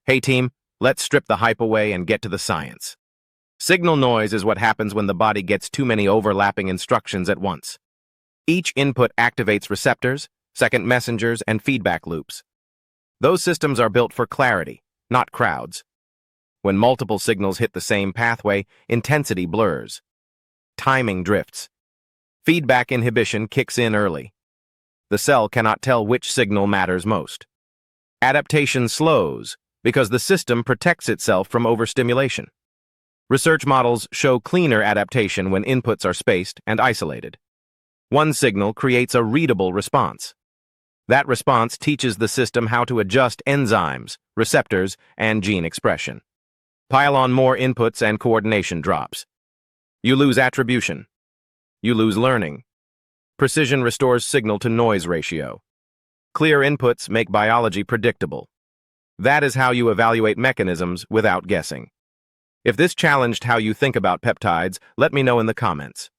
Hey team, let's strip the hype away and get to the science. Signal noise is what happens when the body gets too many overlapping instructions at once. Each input activates receptors, second messengers, and feedback loops. Those systems are built for clarity, not crowds. When multiple signals hit the same pathway, intensity blurs. Timing drifts. Feedback inhibition kicks in early. The cell cannot tell which signal matters most. Adaptation slows because the system protects itself from overstimulation. Research models show cleaner adaptation when inputs are spaced and isolated. One signal creates a readable response. That response teaches the system how to adjust enzymes, receptors, and gene expression. Pile on more inputs and coordination drops. You lose attribution. You lose learning. Precision restores signal-to-noise ratio. Clear inputs make biology predictable. That is how you evaluate mechanisms without guessing. If this challenged how you think about peptides, let me know in the comments.